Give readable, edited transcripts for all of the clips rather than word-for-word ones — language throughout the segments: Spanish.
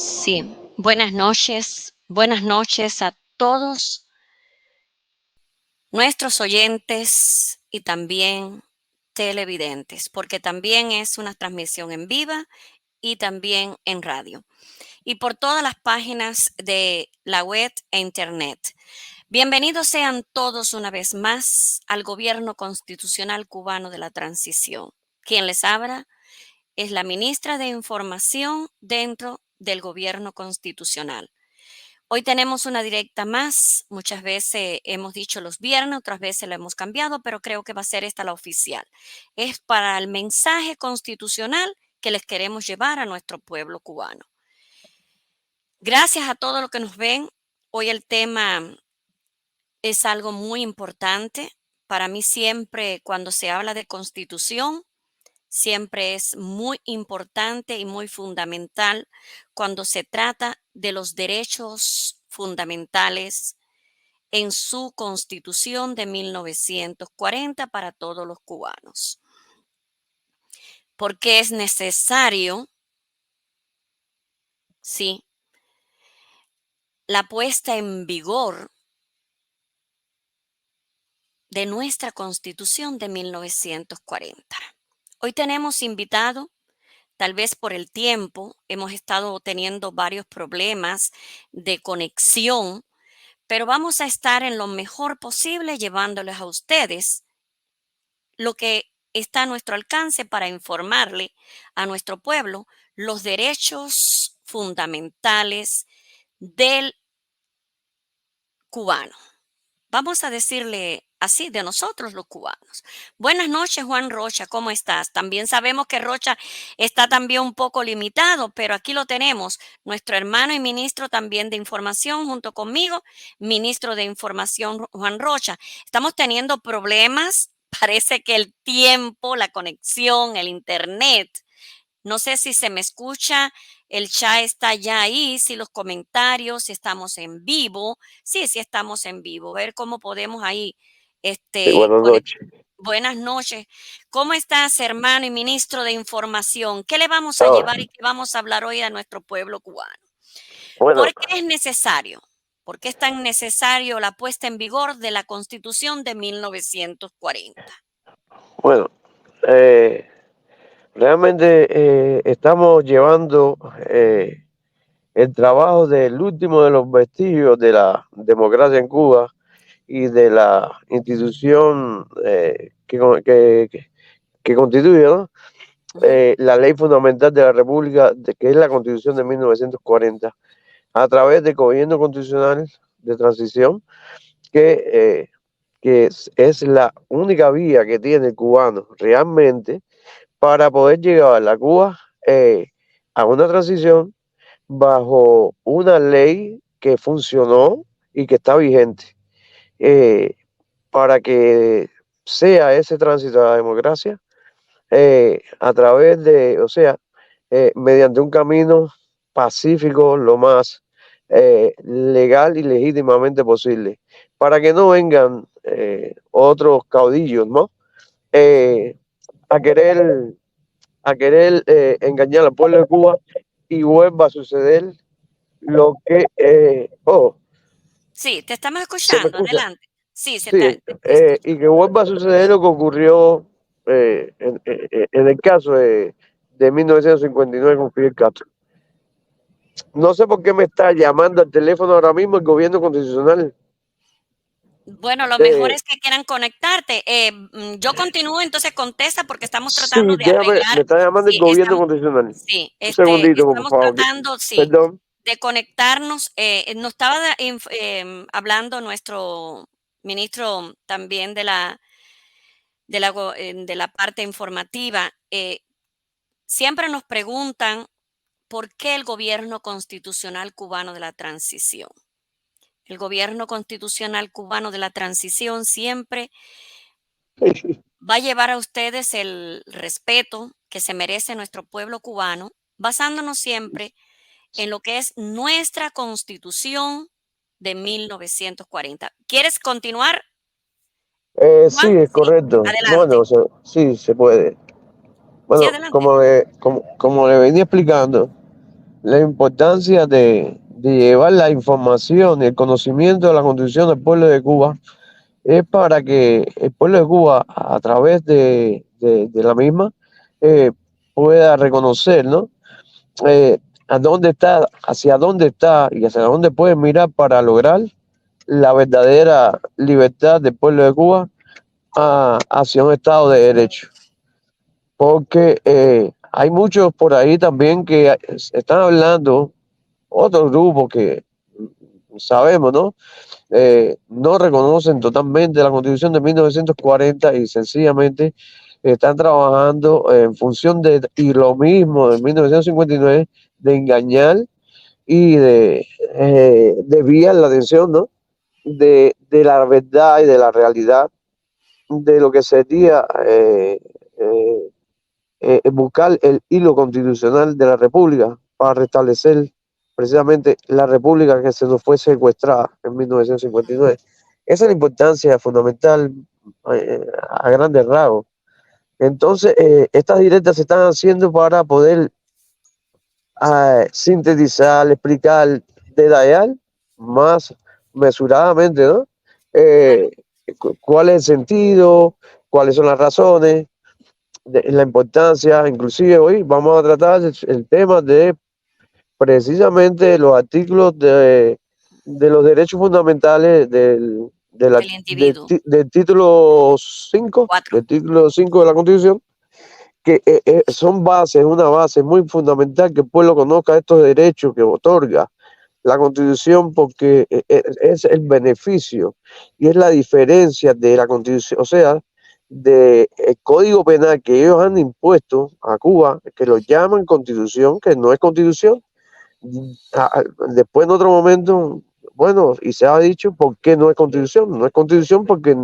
Sí, buenas noches a todos nuestros oyentes y también televidentes, porque también es una transmisión en viva y también en radio y por todas las páginas de la web e internet. Bienvenidos sean todos una vez más al Gobierno Constitucional Cubano de la Transición. Quien les habla es la ministra de Información dentro del Gobierno Constitucional. Hoy tenemos una directa más. Muchas veces hemos dicho los viernes, otras veces la hemos cambiado, pero creo que va a ser esta la oficial. Es para el mensaje constitucional que les queremos llevar a nuestro pueblo cubano. Gracias a todos los que nos ven. Hoy el tema es algo muy importante. Para mí siempre cuando se habla de constitución, siempre es muy importante y muy fundamental cuando se trata de los derechos fundamentales en su Constitución de 1940 para todos los cubanos. Porque es necesario, sí, la puesta en vigor de nuestra Constitución de 1940. Hoy tenemos invitado. Tal vez por el tiempo hemos estado teniendo varios problemas de conexión, pero vamos a estar en lo mejor posible llevándoles a ustedes lo que está a nuestro alcance para informarle a nuestro pueblo los derechos fundamentales del cubano. Vamos a decirle así de nosotros los cubanos. Buenas noches, Juan Rocha, ¿cómo estás? También sabemos que Rocha está también un poco limitado, pero aquí lo tenemos, nuestro hermano y ministro también de Información junto conmigo, ministro de Información Juan Rocha. Estamos teniendo problemas, parece que el tiempo, la conexión, el internet. No sé si se me escucha, el chat está ya ahí, si los comentarios, si estamos en vivo. Sí estamos en vivo. Ver cómo podemos ahí Sí, buenas conectar. noches. Buenas noches. ¿Cómo estás, hermano y ministro de Información? ¿Qué le vamos a Ah, llevar y qué vamos a hablar hoy a nuestro pueblo cubano? ¿Por bueno, qué es necesario? ¿Por qué es tan necesario la puesta en vigor de la Constitución de 1940? bueno, eh, realmente estamos llevando el trabajo del último de los vestigios de la democracia en Cuba y de la institución que constituye, ¿no? Ujú. La ley fundamental de la República, que es la Constitución de 1940, a través del gobierno constitucional de transición que es la única vía que tiene el cubano realmente para poder llegar a la Cuba a una transición bajo una ley que funcionó y que está vigente, eh, para que sea ese tránsito a la democracia a través de, o sea, mediante un camino pacífico lo más legal y legítimamente posible, para que no vengan otros caudillos, ¿no? Eh, a querer, a querer engañar al pueblo de Cuba y vuelva a suceder lo que, Sí, te estamos se me escuchando. escucha, Adelante. Sí, sí, te escucho. y que vuelva a suceder lo que ocurrió en el caso de 1959 con Fidel Castro. No sé por qué me está llamando al teléfono ahora mismo el gobierno constitucional. Bueno, lo mejor De, es que quieran conectarte. Yo continúo, entonces contesta porque estamos tratando sí, de déjame, me arreglar. está llamando el Sí, gobierno constitucional. Un segundito, por estamos favor. tratando, sí, Perdón. de conectarnos. Nos estaba hablando nuestro ministro también de la parte informativa. Siempre nos preguntan por qué el gobierno constitucional cubano de la transición. El gobierno constitucional cubano de la transición siempre va a llevar a ustedes el respeto que se merece nuestro pueblo cubano, basándonos siempre en lo que es nuestra constitución de 1940. ¿Quieres continuar, Sí, Juan? es Sí, correcto. Bueno, adelante. sí, se puede. Sí, Bueno, adelante. como le venía explicando, la importancia de llevar la información y el conocimiento de la Constitución del pueblo de Cuba es para que el pueblo de Cuba, a través de la misma, eh, pueda reconocer, ¿no? A dónde está, hacia dónde está y hacia dónde puede mirar para lograr la verdadera libertad del pueblo de Cuba hacia un Estado de Derecho. Porque hay muchos por ahí también que están hablando, otros grupos que sabemos, ¿no? No reconocen totalmente la Constitución de 1940 y sencillamente están trabajando en función de, y lo mismo de 1959, de engañar y de desviar la atención, ¿no? De la verdad y de la realidad de lo que sería buscar el hilo constitucional de la República para restablecer precisamente la República que se nos fue secuestrada en 1959. Esa es la importancia fundamental a grandes rasgos. Entonces, estas directas se están haciendo para poder sintetizar, explicar, detallar más mesuradamente, ¿no? Eh, ¿Cuál es el sentido? ¿Cuáles son las razones? La importancia, inclusive hoy vamos a tratar el tema de precisamente los artículos de los derechos fundamentales del individuo. del título 5 4. del título 5 de la Constitución, que son bases, una base muy fundamental que el pueblo conozca estos derechos que otorga la Constitución, porque es el beneficio y es la diferencia de la Constitución, o sea, del Código Penal que ellos han impuesto a Cuba, que lo llaman Constitución, que no es Constitución. Después en otro momento, bueno, y se ha dicho por qué no es Constitución. No es Constitución porque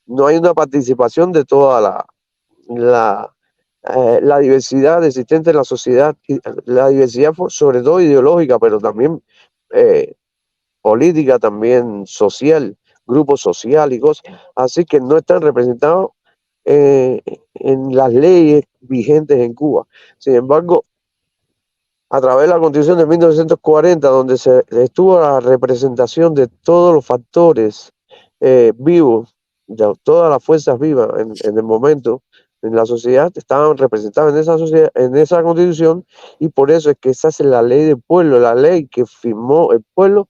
no hay una participación de toda la, la diversidad existente en la sociedad, y la diversidad sobre todo ideológica, pero también eh, política, también social, grupo social y cosas. Así que no están representados en las leyes vigentes en Cuba. Sin embargo, a través de la Constitución de 1940, donde se estuvo la representación de todos los factores vivos, de todas las fuerzas vivas en el momento, en la sociedad, estaban representadas en esa sociedad, en esa Constitución, y por eso es que esa es la ley del pueblo, la ley que firmó el pueblo,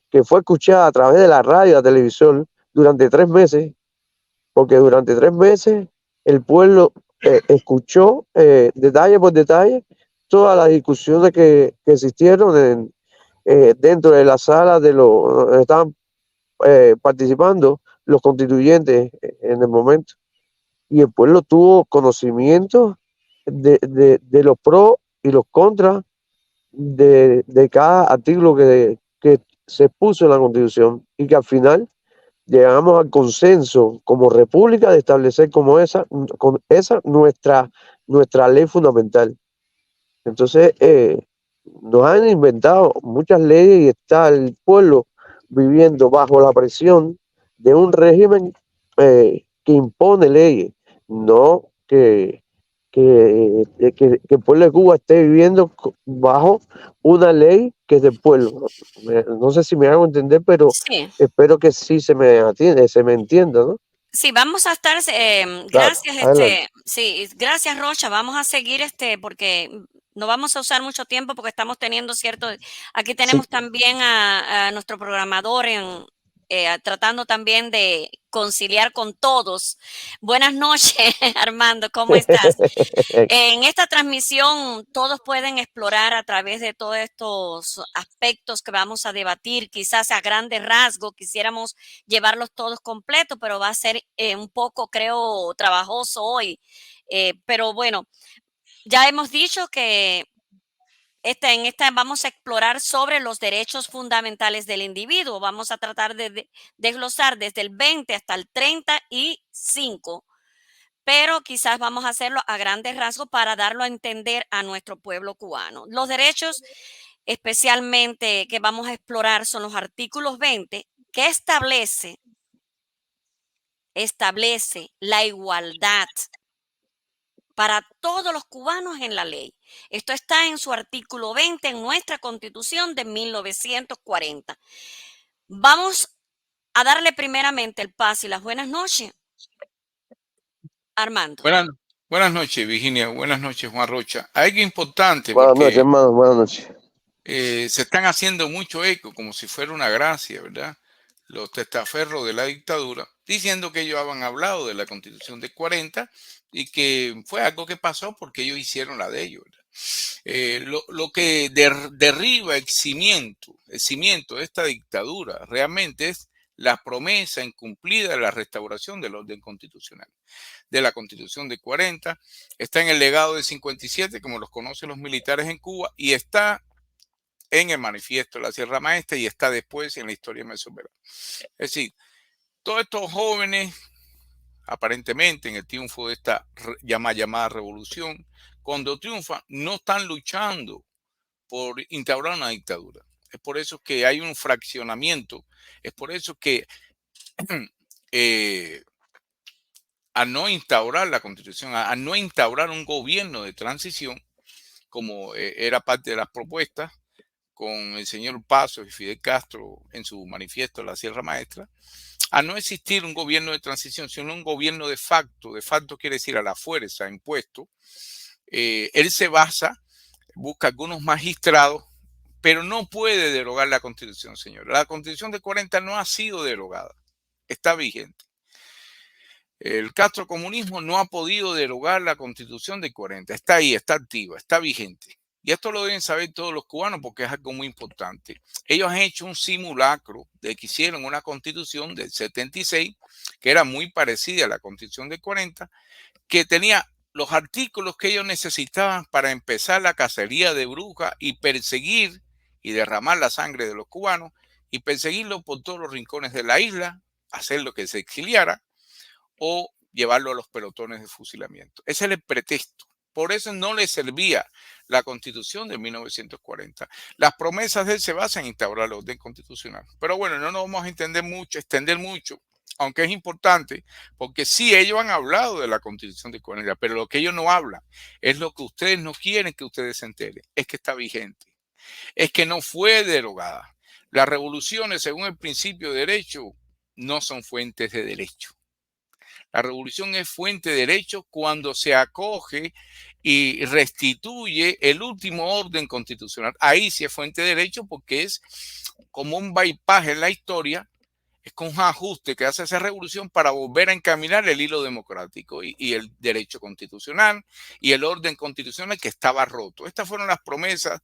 que fue escuchada a través de la radio y la televisión durante 3 meses, porque durante 3 meses el pueblo escuchó detalle por detalle todas las discusiones que existieron dentro de la sala de los donde estaban participando los constituyentes en el momento. Y el pueblo tuvo conocimiento de los pros y los contras de cada artículo que se puso en la Constitución, y que al final llegamos al consenso como república de establecer como con esa nuestra ley fundamental. Entonces, nos han inventado muchas leyes y está el pueblo viviendo bajo la presión de un régimen que impone leyes, no que el pueblo de Cuba esté viviendo bajo una ley que es del pueblo. No sé si me hago entender, pero Sí. espero que sí se me entienda, ¿no? Sí, vamos a estar, Claro, gracias, adelante. sí, gracias Rocha, vamos a seguir porque no vamos a usar mucho tiempo porque estamos teniendo aquí Sí. tenemos también a nuestro programador tratando también de conciliar con todos. Buenas noches, Armando, ¿cómo estás? En esta transmisión todos pueden explorar a través de todos estos aspectos que vamos a debatir, quizás a grandes rasgos, quisiéramos llevarlos todos completos, pero va a ser un poco, creo, trabajoso hoy. Pero bueno, ya hemos dicho que en esta vamos a explorar sobre los derechos fundamentales del individuo. Vamos a tratar de desglosar desde el 20 hasta el 35, pero quizás vamos a hacerlo a grandes rasgos para darlo a entender a nuestro pueblo cubano. Los derechos especialmente que vamos a explorar son los artículos 20, que establece la igualdad para todos los cubanos en la ley. Esto está en su artículo 20 en nuestra Constitución de 1940. Vamos a darle primeramente el pase y las buenas noches, Armando. Buenas, buenas noches, Virginia. Buenas noches, Juan Rocha. Hay algo importante Buenas noches, porque hermano. Buenas noches. se están haciendo mucho eco, como si fuera una gracia, ¿verdad? Los testaferros de la dictadura, diciendo que ellos habían hablado de la Constitución de 40 y que fue algo que pasó porque ellos hicieron la de ellos, ¿verdad? Lo que derriba el cimiento de esta dictadura realmente es la promesa incumplida de la restauración del orden constitucional, de la Constitución de 40, está en el legado de 57, como los conocen los militares en Cuba, y está en el manifiesto de la Sierra Maestra y está después en la historia mesoamericana. Es decir, todos estos jóvenes, aparentemente en el triunfo de esta llamada revolución, cuando triunfan, no están luchando por instaurar una dictadura. Es por eso que hay un fraccionamiento, es por eso que a no instaurar la constitución, a no instaurar un gobierno de transición, como era parte de las propuestas con el señor Pasos y Fidel Castro en su manifiesto La Sierra Maestra, a no existir un gobierno de transición, sino un gobierno de facto quiere decir a la fuerza, impuesto, él se basa, busca algunos magistrados, pero no puede derogar la constitución, señor. La constitución de 40 no ha sido derogada, está vigente. El castrocomunismo no ha podido derogar la constitución de 40. Está ahí, está activa, está vigente. Y esto lo deben saber todos los cubanos porque es algo muy importante. Ellos han hecho un simulacro de que hicieron una constitución del 76 que era muy parecida a la constitución de 40, que tenía los artículos que ellos necesitaban para empezar la cacería de brujas y perseguir y derramar la sangre de los cubanos y perseguirlos por todos los rincones de la isla, hacer lo que se exiliara o llevarlo a los pelotones de fusilamiento. Ese era el pretexto. Por eso no le servía la Constitución de 1940. Las promesas de él se basan en instaurar el orden constitucional. Pero bueno, no nos vamos a extender mucho, aunque es importante, porque sí, ellos han hablado de la Constitución de 40, pero lo que ellos no hablan es lo que ustedes no quieren que ustedes se enteren, es que está vigente, es que no fue derogada. Las revoluciones, según el principio de derecho, no son fuentes de derecho. La revolución es fuente de derecho cuando se acoge y restituye el último orden constitucional. Ahí sí es fuente de derecho porque es como un bypass en la historia, es con un ajuste que hace esa revolución para volver a encaminar el hilo democrático y el derecho constitucional y el orden constitucional que estaba roto. Estas fueron las promesas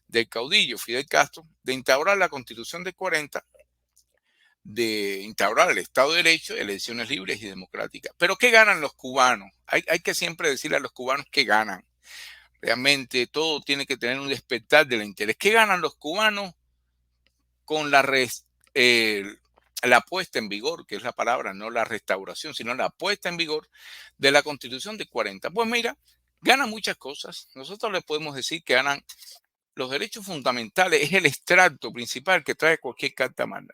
del caudillo Fidel Castro de instaurar la Constitución de 40, de instaurar el Estado de Derecho, elecciones libres y democráticas. Pero ¿qué ganan los cubanos? Hay que siempre decirle a los cubanos qué ganan. Realmente todo tiene que tener un despertar del interés. ¿Qué ganan los cubanos con la puesta en vigor, que es la palabra, no la restauración, sino la puesta en vigor de la Constitución de 40? Pues mira, ganan muchas cosas. Nosotros les podemos decir que ganan los derechos fundamentales, es el extracto principal que trae cualquier carta magna.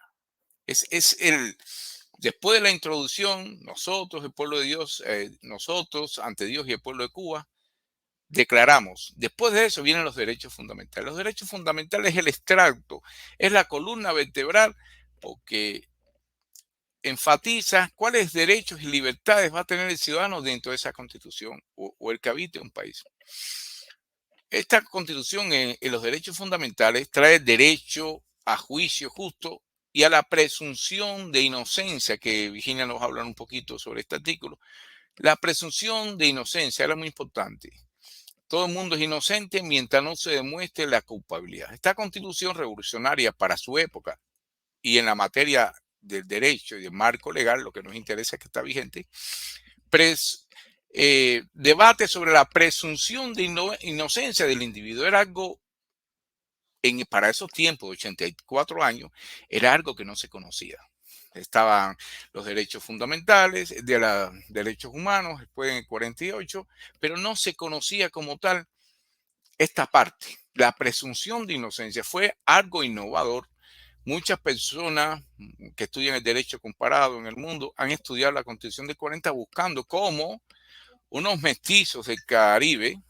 Después de la introducción, nosotros, el pueblo de Dios, nosotros, ante Dios y el pueblo de Cuba, declaramos. Después de eso vienen los derechos fundamentales. Los derechos fundamentales es el extracto, es la columna vertebral, porque enfatiza cuáles derechos y libertades va a tener el ciudadano dentro de esa constitución o el que habite un país. Esta constitución en los derechos fundamentales trae derecho a juicio justo y a la presunción de inocencia, que Virginia nos va a hablar un poquito sobre este artículo. La presunción de inocencia era muy importante. Todo el mundo es inocente mientras no se demuestre la culpabilidad. Esta constitución revolucionaria para su época y en la materia del derecho y del marco legal, lo que nos interesa es que está vigente, debate sobre la presunción de inocencia del individuo. Era algo, para esos tiempos, 84 años, era algo que no se conocía. Estaban los derechos fundamentales, de los derechos humanos, después en el 48, pero no se conocía como tal esta parte. La presunción de inocencia fue algo innovador. Muchas personas que estudian el derecho comparado en el mundo han estudiado la Constitución de 40 buscando cómo unos mestizos del Caribe,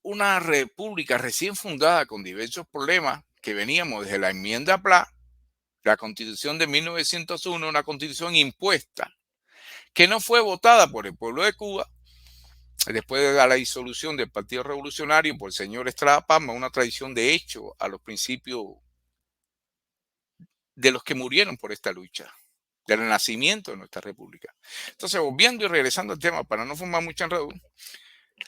una república recién fundada con diversos problemas que veníamos desde la enmienda Pla, la constitución de 1901, una constitución impuesta que no fue votada por el pueblo de Cuba después de la disolución del Partido Revolucionario por el señor Estrada Palma, una traición de hecho a los principios de los que murieron por esta lucha, del nacimiento de nuestra república. Entonces, volviendo y regresando al tema, para no formar mucho enredo,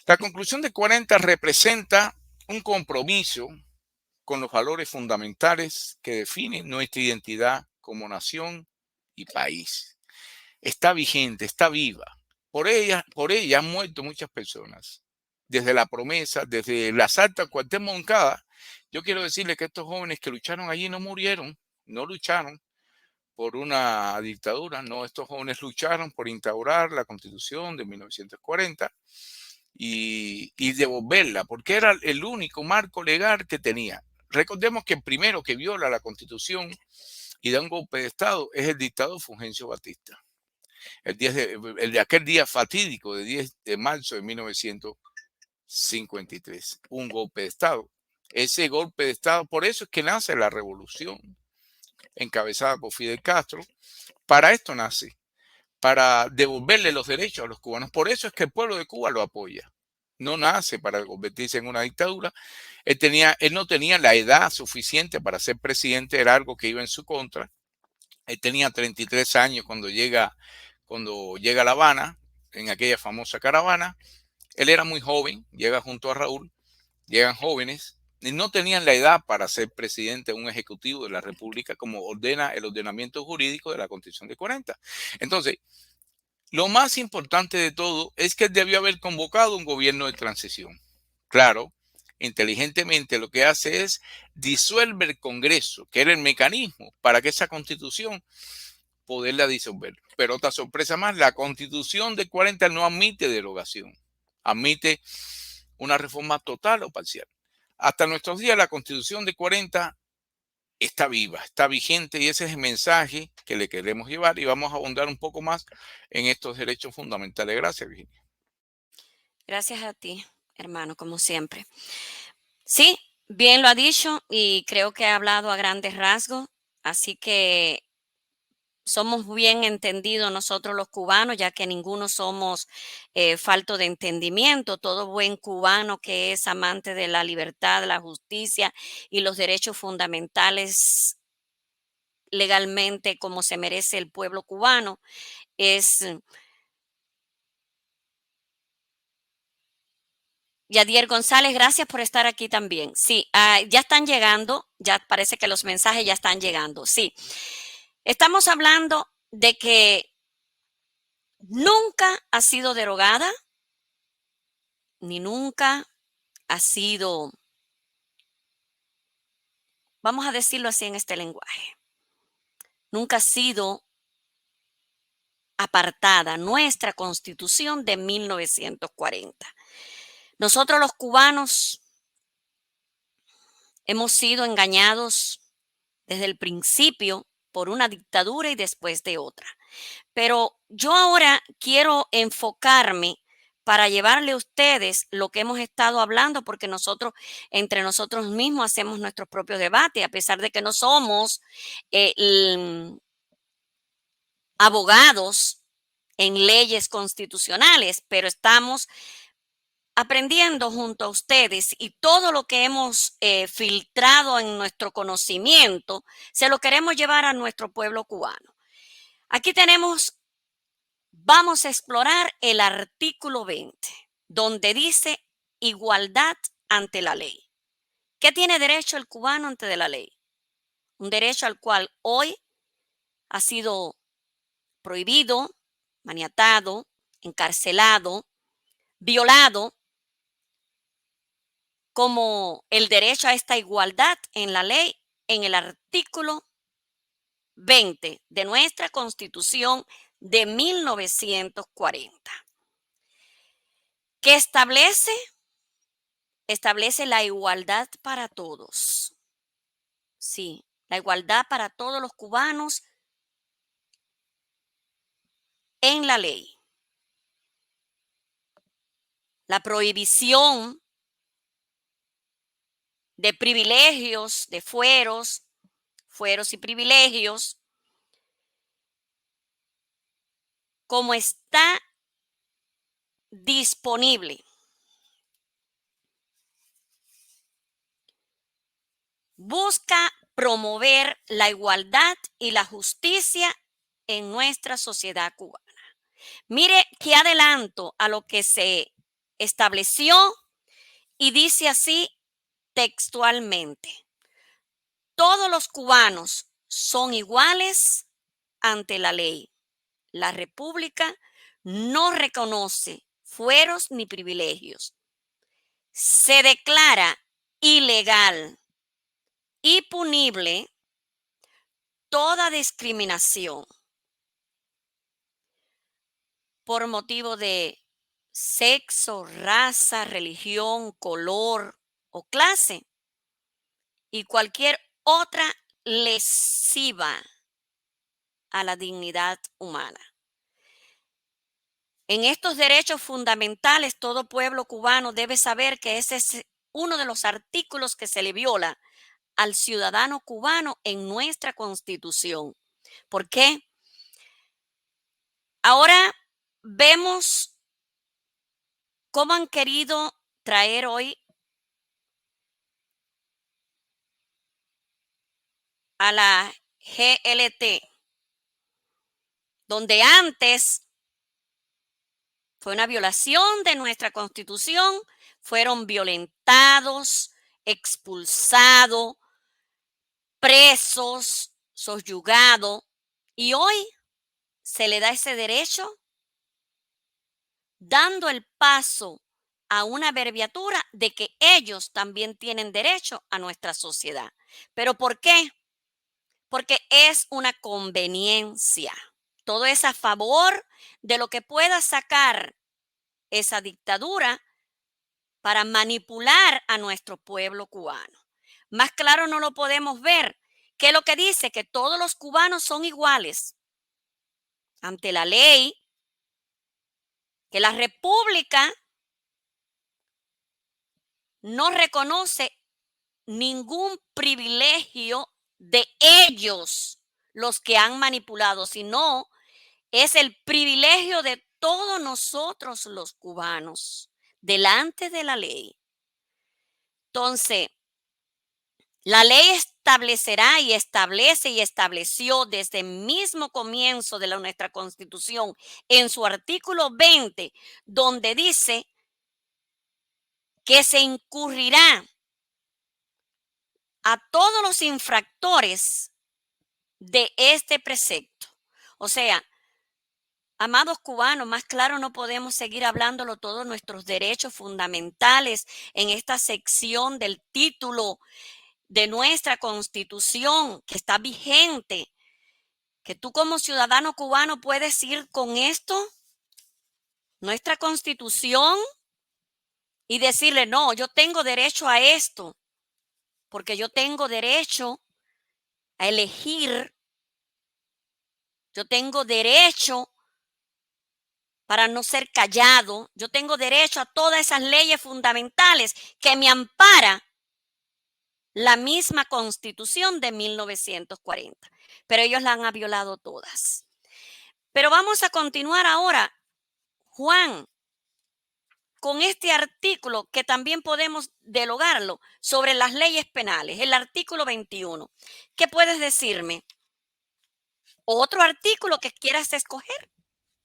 la conclusión de 40 representa un compromiso con los valores fundamentales que definen nuestra identidad como nación y país. Está vigente, está viva. Por ella han muerto muchas personas. Desde la promesa, desde el asalto al cuartel Moncada, yo quiero decirle que estos jóvenes que lucharon allí no murieron, no lucharon por una dictadura, no, estos jóvenes lucharon por instaurar la Constitución de 1940 y devolverla, porque era el único marco legal que tenía. Recordemos que el primero que viola la Constitución y da un golpe de Estado es el dictador Fulgencio Batista. El de aquel día fatídico de 10 de marzo de 1953. Un golpe de Estado. Ese golpe de Estado, por eso es que nace la revolución encabezada por Fidel Castro. Para esto nace, para devolverle los derechos a los cubanos. Por eso es que el pueblo de Cuba lo apoya. No nace para convertirse en una dictadura. Él no tenía la edad suficiente para ser presidente, era algo que iba en su contra. Él tenía 33 años cuando llega a La Habana, en aquella famosa caravana. Él era muy joven, llega junto a Raúl, llegan jóvenes, y no tenían la edad para ser presidente de un ejecutivo de la República como ordena el ordenamiento jurídico de la Constitución de 40. Entonces, lo más importante de todo es que él debió haber convocado un gobierno de transición. Claro, inteligentemente lo que hace es disuelve el Congreso, que era el mecanismo para que esa Constitución poderla disolver. Pero otra sorpresa más, la Constitución de 40 no admite derogación, admite una reforma total o parcial. Hasta nuestros días la Constitución de 40 está viva, está vigente y ese es el mensaje que le queremos llevar y vamos a ahondar un poco más en estos derechos fundamentales. Gracias, Virginia. Gracias a ti, hermano, como siempre. Sí, bien lo ha dicho y creo que ha hablado a grandes rasgos, así que somos bien entendidos nosotros los cubanos, ya que ninguno somos falto de entendimiento. Todo buen cubano que es amante de la libertad, la justicia y los derechos fundamentales legalmente como se merece el pueblo cubano es... Yadier González, gracias por estar aquí también. Sí, ya están llegando, ya parece que los mensajes ya están llegando. Sí, estamos hablando de que nunca ha sido derogada, ni nunca ha sido, vamos a decirlo así en este lenguaje, nunca ha sido apartada nuestra Constitución de 1940. Nosotros los cubanos hemos sido engañados desde el principio por una dictadura y después de otra. Pero yo ahora quiero enfocarme para llevarle a ustedes lo que hemos estado hablando, porque nosotros, entre nosotros mismos, hacemos nuestros propios debates, a pesar de que no somos abogados en leyes constitucionales, pero estamos aprendiendo junto a ustedes y todo lo que hemos filtrado en nuestro conocimiento, se lo queremos llevar a nuestro pueblo cubano. Aquí vamos a explorar el artículo 20, donde dice igualdad ante la ley. ¿Qué tiene derecho el cubano ante la ley? Un derecho al cual hoy ha sido prohibido, maniatado, encarcelado, violado, como el derecho a esta igualdad en la ley en el artículo 20 de nuestra Constitución de 1940, que establece la igualdad para todos. Sí, la igualdad para todos los cubanos en la ley. La prohibición de privilegios, de fueros y privilegios, como está disponible. Busca promover la igualdad y la justicia en nuestra sociedad cubana. Mire qué adelanto a lo que se estableció y dice así textualmente: todos los cubanos son iguales ante la ley. La República no reconoce fueros ni privilegios. Se declara ilegal y punible toda discriminación por motivo de sexo, raza, religión, color o clase y cualquier otra lesiva a la dignidad humana. En estos derechos fundamentales, todo pueblo cubano debe saber que ese es uno de los artículos que se le viola al ciudadano cubano en nuestra Constitución. ¿Por qué? Ahora vemos cómo han querido traer hoy a la GLT, donde antes fue una violación de nuestra Constitución, fueron violentados, expulsados, presos, subyugados, y hoy se le da ese derecho dando el paso a una abreviatura de que ellos también tienen derecho a nuestra sociedad. ¿Pero por qué? Porque es una conveniencia. Todo es a favor de lo que pueda sacar esa dictadura para manipular a nuestro pueblo cubano. Más claro no lo podemos ver que lo que dice que todos los cubanos son iguales ante la ley, que la República no reconoce ningún privilegio de ellos, los que han manipulado, sino es el privilegio de todos nosotros los cubanos delante de la ley. Entonces, la ley establecerá y establece y estableció desde el mismo comienzo de nuestra Constitución en su artículo 20, donde dice que se incurrirá a todos los infractores de este precepto. O sea, amados cubanos, más claro no podemos seguir hablándolo todos nuestros derechos fundamentales en esta sección del título de nuestra Constitución que está vigente, que tú como ciudadano cubano puedes ir con esto, nuestra Constitución, y decirle, no, yo tengo derecho a esto, porque yo tengo derecho a elegir, yo tengo derecho para no ser callado, yo tengo derecho a todas esas leyes fundamentales que me ampara la misma Constitución de 1940. Pero ellos la han violado todas. Pero vamos a continuar ahora, Juan, con este artículo que también podemos dialogarlo sobre las leyes penales, el artículo 21. ¿Qué puedes decirme? ¿Otro artículo que quieras escoger,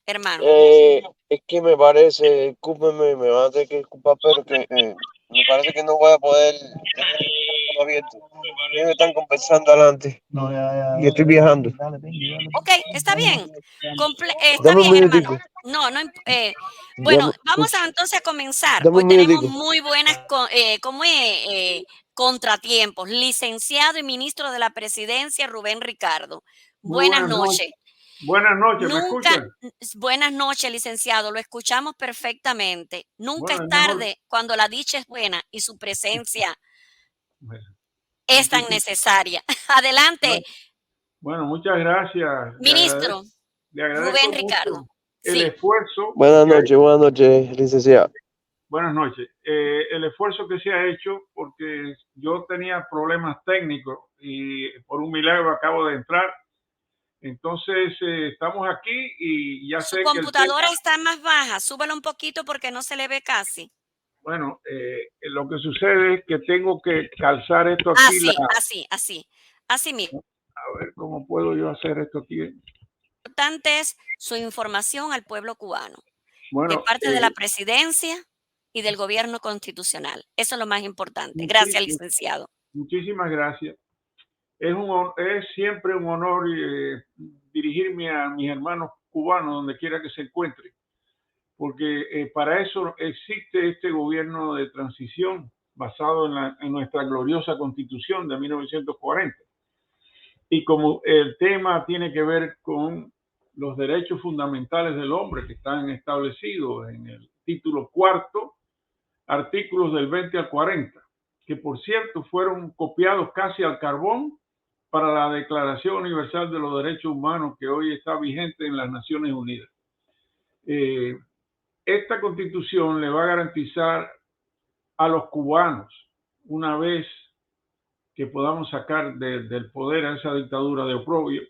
hermano? Es que me parece, discúlpeme, me van a tener que disculpar, pero que me parece que no voy a poder tener el micrófono abierto. Ellos están conversando adelante y estoy viajando. Ok, está bien. Está Dame un bien, hermano. minutico. No, bueno, vamos entonces a comenzar. Hoy tenemos muy buenas contratiempos. Licenciado y ministro de la Presidencia, Rubén Ricardo. Buenas noches. Buenas noches, ¿me escuchan? Buenas noches, licenciado. Lo escuchamos perfectamente. Nunca Bueno, es tarde cuando la dicha es buena y su presencia es tan necesaria. Adelante. Bueno, muchas gracias. Ministro Le agradezco Rubén Ricardo. el esfuerzo... Buenas noches, licenciado. Buenas noches. El esfuerzo que se ha hecho, porque yo tenía problemas técnicos y por un milagro acabo de entrar. Entonces, estamos aquí y ya sé que... Su computadora está más baja. Súbela un poquito porque no se le ve casi. Bueno, lo que sucede es que tengo que calzar esto aquí. Así mismo. A ver, ¿cómo puedo yo hacer esto aquí? Lo importante es su información al pueblo cubano, Bueno, de parte de la presidencia y del gobierno constitucional. Eso es lo más importante. Gracias, licenciado. Muchísimas gracias. Es siempre un honor dirigirme a mis hermanos cubanos donde quiera que se encuentren, porque para eso existe este gobierno de transición basado en nuestra gloriosa Constitución de 1940. Y como el tema tiene que ver con los derechos fundamentales del hombre que están establecidos en el título cuarto, artículos del 20 al 40, que por cierto fueron copiados casi al carbón para la Declaración Universal de los Derechos Humanos que hoy está vigente en las Naciones Unidas. Esta Constitución le va a garantizar a los cubanos, una vez que podamos sacar del poder a esa dictadura de oprobio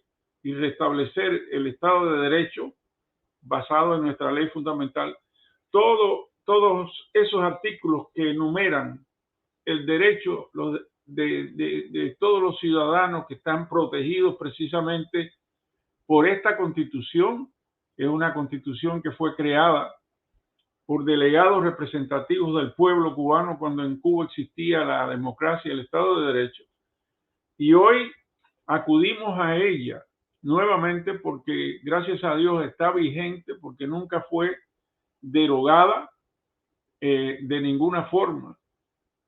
y restablecer el Estado de Derecho basado en nuestra ley fundamental, todos esos artículos que enumeran el derecho de todos los ciudadanos que están protegidos precisamente por esta Constitución. Es una Constitución que fue creada por delegados representativos del pueblo cubano cuando en Cuba existía la democracia y el Estado de Derecho. Y hoy acudimos a ella nuevamente porque, gracias a Dios, está vigente, porque nunca fue derogada de ninguna forma,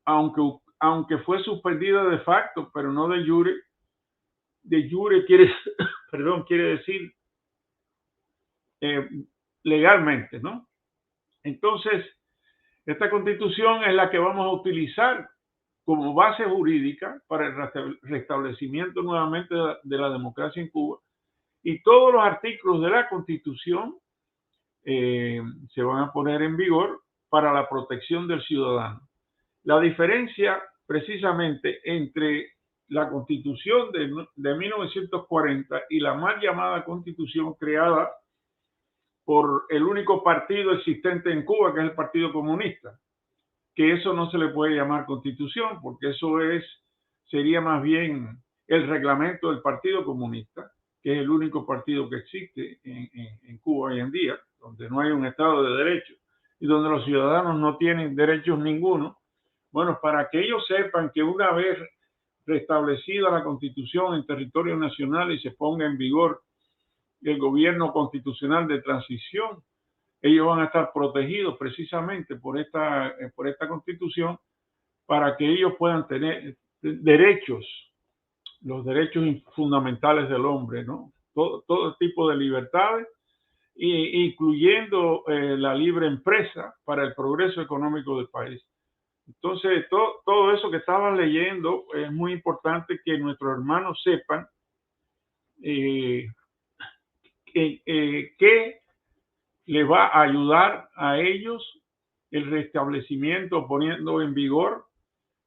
aunque fue suspendida de facto, pero no de jure. De jure quiere decir legalmente, ¿no? Entonces, esta Constitución es la que vamos a utilizar como base jurídica para el restablecimiento nuevamente de la democracia en Cuba. Y todos los artículos de la Constitución se van a poner en vigor para la protección del ciudadano. La diferencia precisamente entre la Constitución de 1940 y la mal llamada Constitución creada por el único partido existente en Cuba, que es el Partido Comunista, que eso no se le puede llamar Constitución, porque eso sería más bien el reglamento del Partido Comunista, que es el único partido que existe en Cuba hoy en día, donde no hay un Estado de Derecho y donde los ciudadanos no tienen derechos ninguno. Bueno, para que ellos sepan que una vez restablecida la Constitución en territorio nacional y se ponga en vigor el gobierno constitucional de transición, ellos van a estar protegidos precisamente por esta Constitución para que ellos puedan tener derechos, los derechos fundamentales del hombre, ¿no? Todo tipo de libertades, incluyendo la libre empresa para el progreso económico del país. Entonces, todo eso que estaban leyendo es muy importante que nuestros hermanos sepan que les va a ayudar a ellos el restablecimiento, poniendo en vigor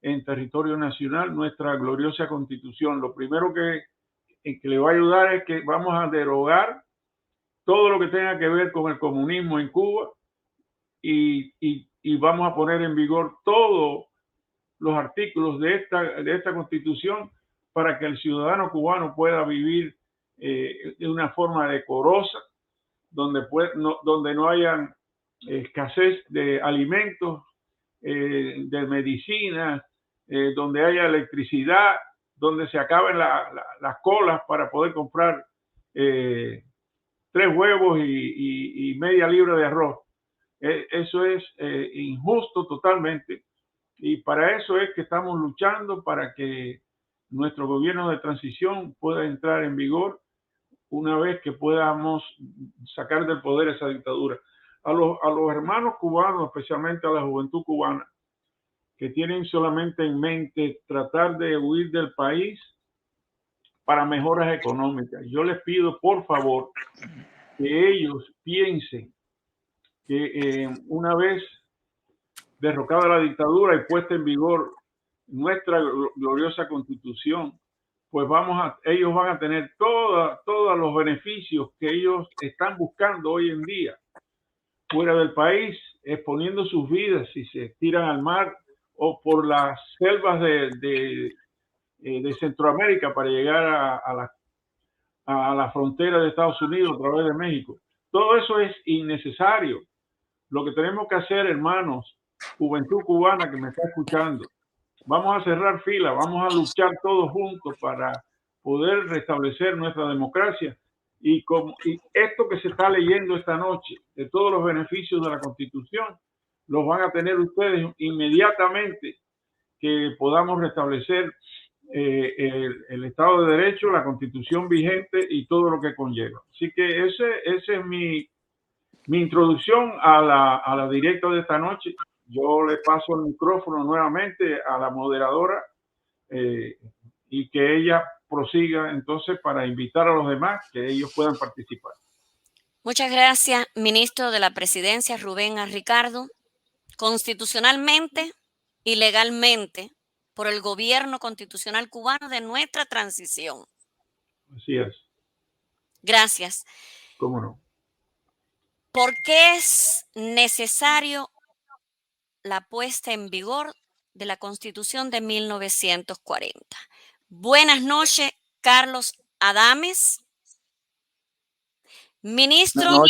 en territorio nacional nuestra gloriosa Constitución. Lo primero que le va a ayudar es que vamos a derogar todo lo que tenga que ver con el comunismo en Cuba y vamos a poner en vigor todos los artículos de esta Constitución para que el ciudadano cubano pueda vivir de una forma decorosa, donde no haya escasez de alimentos, de medicinas, donde haya electricidad, donde se acaben las colas para poder comprar 3 huevos y media libra de arroz. Eso es injusto totalmente, y para eso es que estamos luchando para que nuestro gobierno de transición pueda entrar en vigor una vez que podamos sacar del poder esa dictadura. A los hermanos cubanos, especialmente a la juventud cubana, que tienen solamente en mente tratar de huir del país para mejoras económicas, yo les pido, por favor, que ellos piensen que una vez derrocada la dictadura y puesta en vigor nuestra gloriosa Constitución, pues ellos van a tener todos los beneficios que ellos están buscando hoy en día fuera del país, exponiendo sus vidas si se tiran al mar o por las selvas de Centroamérica para llegar a la frontera de Estados Unidos a través de México. Todo eso es innecesario. Lo que tenemos que hacer, hermanos, juventud cubana que me está escuchando, vamos a cerrar fila, vamos a luchar todos juntos para poder restablecer nuestra democracia. Y esto que se está leyendo esta noche, de todos los beneficios de la Constitución, los van a tener ustedes inmediatamente que podamos restablecer el Estado de Derecho, la Constitución vigente y todo lo que conlleva. Así que ese es mi introducción a la directa de esta noche. Yo le paso el micrófono nuevamente a la moderadora y que ella prosiga entonces para invitar a los demás que ellos puedan participar. Muchas gracias, ministro de la Presidencia, Rubén A. Ricardo. Constitucionalmente y legalmente, por el gobierno constitucional cubano de nuestra transición. Así es. Gracias. ¿Cómo no? ¿Por qué es necesario la puesta en vigor de la Constitución de 1940? Buenas noches, Carlos Adames. Ministro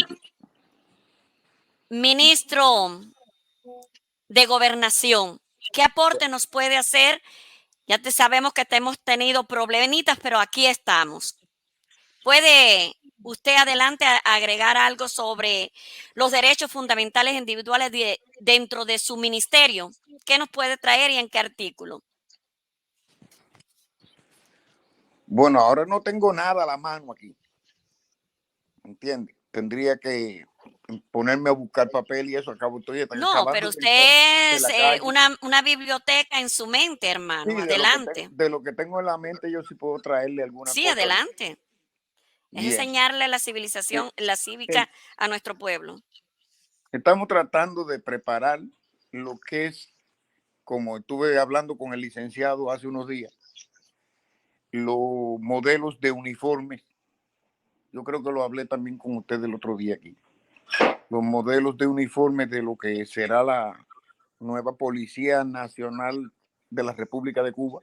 de Gobernación, ¿qué aporte nos puede hacer? Ya te sabemos que hemos tenido problemitas, pero aquí estamos. ¿Puede usted adelante agregar algo sobre los derechos fundamentales individuales dentro de su ministerio? ¿Qué nos puede traer y en qué artículo? Bueno, ahora no tengo nada a la mano aquí. ¿Entiende? Tendría que ponerme a buscar papel y eso. No, pero usted es una biblioteca en su mente, hermano. Sí, adelante. De lo que tengo en la mente, yo sí puedo traerle alguna cosa. Sí, adelante. Es enseñarle la civilización, la cívica a nuestro pueblo. Estamos tratando de preparar lo que es, como estuve hablando con el licenciado hace unos días, los modelos de uniformes. Yo creo que lo hablé también con usted el otro día aquí. Los modelos de uniformes de lo que será la nueva Policía Nacional de la República de Cuba.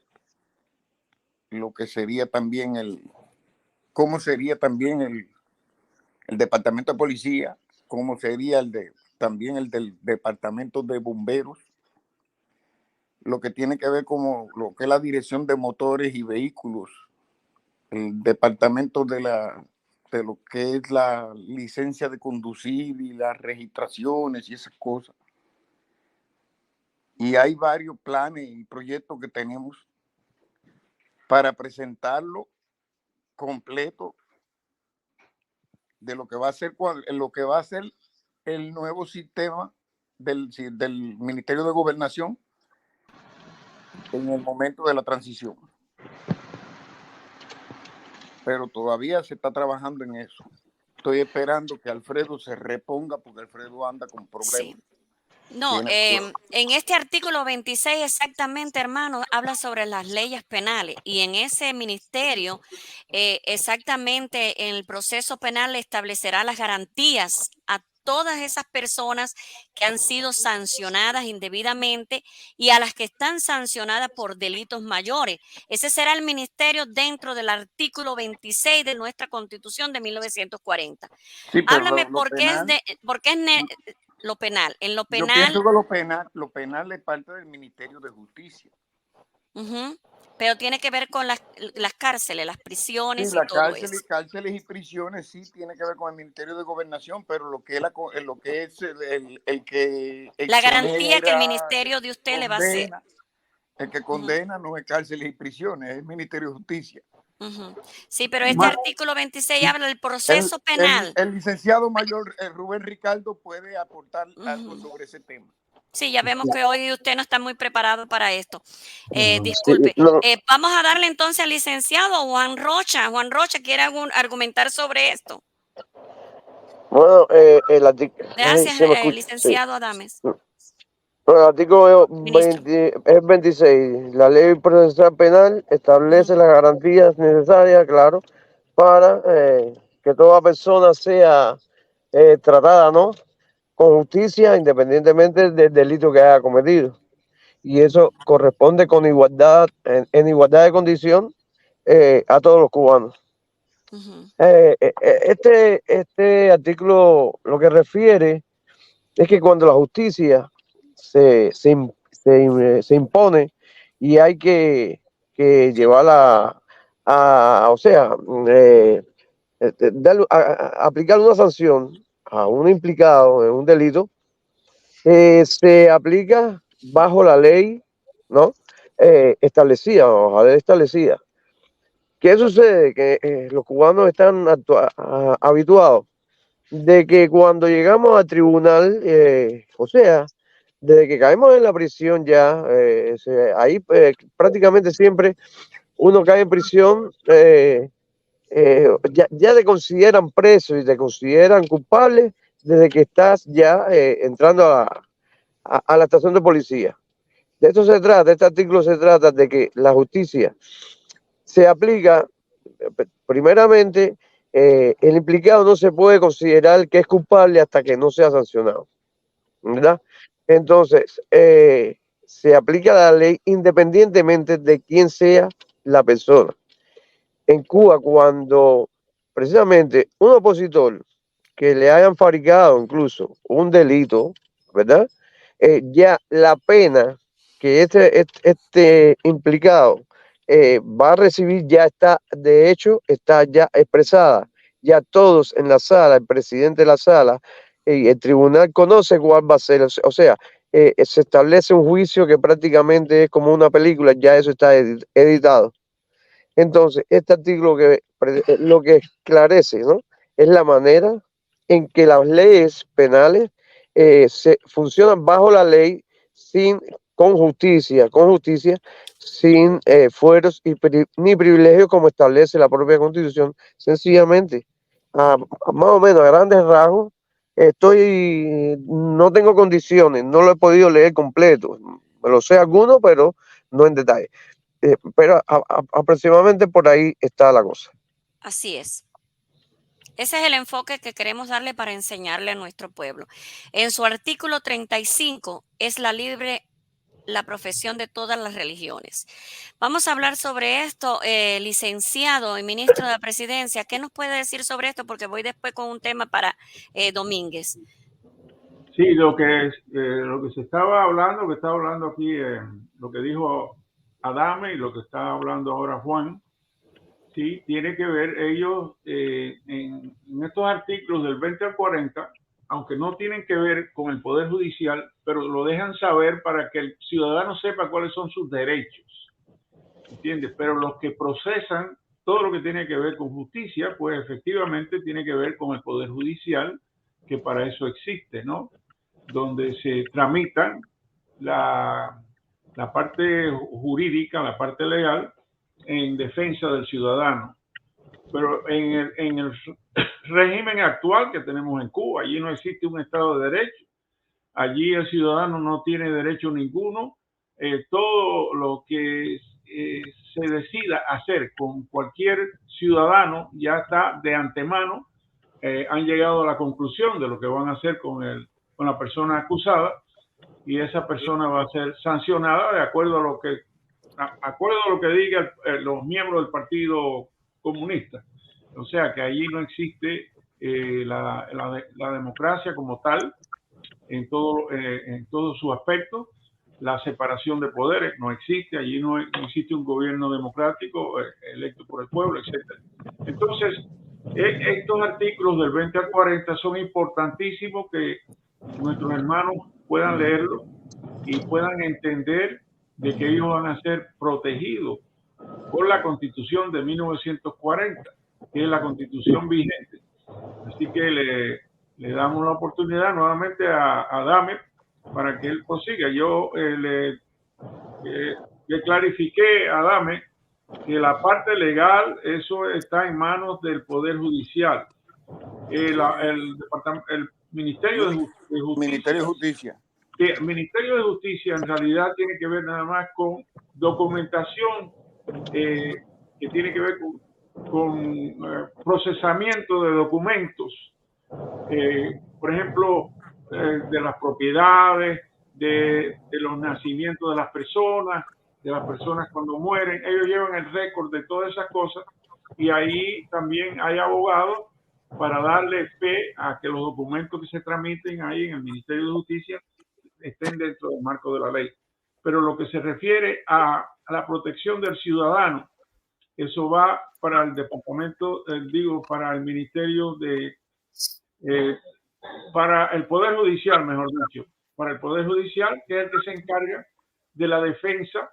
Lo que sería también cómo sería también el Departamento de Policía, cómo sería también el del Departamento de Bomberos, lo que tiene que ver con lo que es la Dirección de Motores y Vehículos, el Departamento de lo que es la licencia de conducir y las registraciones y esas cosas. Y hay varios planes y proyectos que tenemos para presentarlo completo de lo que va a ser el nuevo sistema del Ministerio de Gobernación en el momento de la transición. Pero todavía se está trabajando en eso. Estoy esperando que Alfredo se reponga porque Alfredo anda con problemas. Sí. No, en este artículo 26 exactamente, hermano, habla sobre las leyes penales y en ese ministerio exactamente en el proceso penal establecerá las garantías a todas esas personas que han sido sancionadas indebidamente y a las que están sancionadas por delitos mayores. Ese será el ministerio dentro del artículo 26 de nuestra Constitución de 1940. Sí, háblame por qué es lo penal. En lo penal. Yo pienso que lo penal es parte del Ministerio de Justicia. Pero tiene que ver con las cárceles, las prisiones, sí, y todo eso. Cárceles y prisiones sí tiene que ver con el Ministerio de Gobernación, pero lo que es el que la garantía que el ministerio de usted le va a hacer. El que condena no es cárceles y prisiones, es el Ministerio de Justicia. Sí, pero este artículo 26 habla del proceso penal. El licenciado mayor Rubén Ricardo puede aportar algo sobre ese tema. Sí, ya vemos que hoy usted no está muy preparado para esto. Disculpe. Vamos a darle entonces al licenciado Juan Rocha. Juan Rocha, ¿quiere argumentar sobre esto? Bueno, el artículo, Gracias, se me escucha, sí. licenciado Adames. Bueno, el artículo Ministro. 26. La ley procesal penal establece las garantías necesarias, claro, para que toda persona sea tratada, ¿no?, con justicia, independientemente del delito que haya cometido. Y eso corresponde con igualdad, en igualdad de condición a todos los cubanos. Este artículo lo que refiere es que cuando la justicia se impone y hay que llevarla o sea, aplicar una sanción a un implicado en un delito, se aplica bajo la ley, ¿no?, establecida, bajo la ley establecida. ¿Qué sucede? Que los cubanos están habituados de que cuando llegamos al tribunal, o sea, desde que caemos en la prisión ya, ahí prácticamente siempre uno cae en prisión, ya te consideran preso y te consideran culpable desde que estás ya entrando a la estación de policía. De esto se trata, este artículo se trata de que la justicia se aplica, primeramente, el implicado no se puede considerar que es culpable hasta que no sea sancionado, ¿verdad? Entonces, se aplica la ley independientemente de quién sea la persona. En Cuba, cuando precisamente un opositor que le hayan fabricado incluso un delito, ¿verdad? Ya la pena que este implicado va a recibir ya está, de hecho, está ya expresada. Ya todos en la sala, el presidente de la sala y el tribunal conoce cuál va a ser. O sea, se establece un juicio que prácticamente es como una película, ya eso está editado. Entonces, este artículo lo que esclarece, ¿no?, es la manera en que las leyes penales se funcionan bajo la ley con justicia, sin fueros ni privilegios como establece la propia Constitución. Sencillamente, más o menos a grandes rasgos, no tengo condiciones, no lo he podido leer completo. Me lo sé alguno, pero no en detalle. Pero aproximadamente por ahí está la cosa. Así es. Ese es el enfoque que queremos darle para enseñarle a nuestro pueblo. En su artículo 35 es la profesión de todas las religiones. Vamos a hablar sobre esto, licenciado y ministro de la Presidencia. ¿Qué nos puede decir sobre esto? Porque voy después con un tema para Domínguez. Sí, lo que se estaba hablando, aquí, lo que dijo Adame y lo que está hablando ahora Juan, sí, tiene que ver ellos en estos artículos del 20 al 40, aunque no tienen que ver con el Poder Judicial, pero lo dejan saber para que el ciudadano sepa cuáles son sus derechos, ¿entiendes? Pero los que procesan todo lo que tiene que ver con justicia, pues efectivamente tiene que ver con el Poder Judicial, que para eso existe, ¿no?, donde se tramitan la parte jurídica, la parte legal, en defensa del ciudadano. Pero en el régimen actual que tenemos en Cuba, allí no existe un Estado de Derecho, allí el ciudadano no tiene derecho ninguno, todo lo que se decida hacer con cualquier ciudadano ya está de antemano, han llegado a la conclusión de lo que van a hacer con la persona acusada, y esa persona va a ser sancionada de acuerdo a lo que digan los miembros del Partido Comunista. O sea que allí no existe la democracia como tal en todo su aspecto. La separación de poderes no existe, allí no existe un gobierno democrático electo por el pueblo, etc. Entonces, estos artículos del 20 al 40 son importantísimos que nuestros hermanos puedan leerlo y puedan entender de que ellos van a ser protegidos por la Constitución de 1940, que es la Constitución vigente. Así que le damos la oportunidad nuevamente a Adame para que él prosiga. Yo le clarifiqué a Adame que la parte legal, eso está en manos del Poder Judicial. el Ministerio de Justicia. Ministerio de Justicia. El Ministerio de Justicia en realidad tiene que ver nada más con documentación que tiene que ver con procesamiento de documentos, por ejemplo, de las propiedades, de los nacimientos de las personas cuando mueren. Ellos llevan el récord de todas esas cosas y ahí también hay abogados para darle fe a que los documentos que se tramiten ahí en el Ministerio de Justicia estén dentro del marco de la ley. Pero lo que se refiere a la protección del ciudadano, eso va para el departamento, para el Ministerio para el Poder Judicial, mejor dicho, para el Poder Judicial, que es el que se encarga de la defensa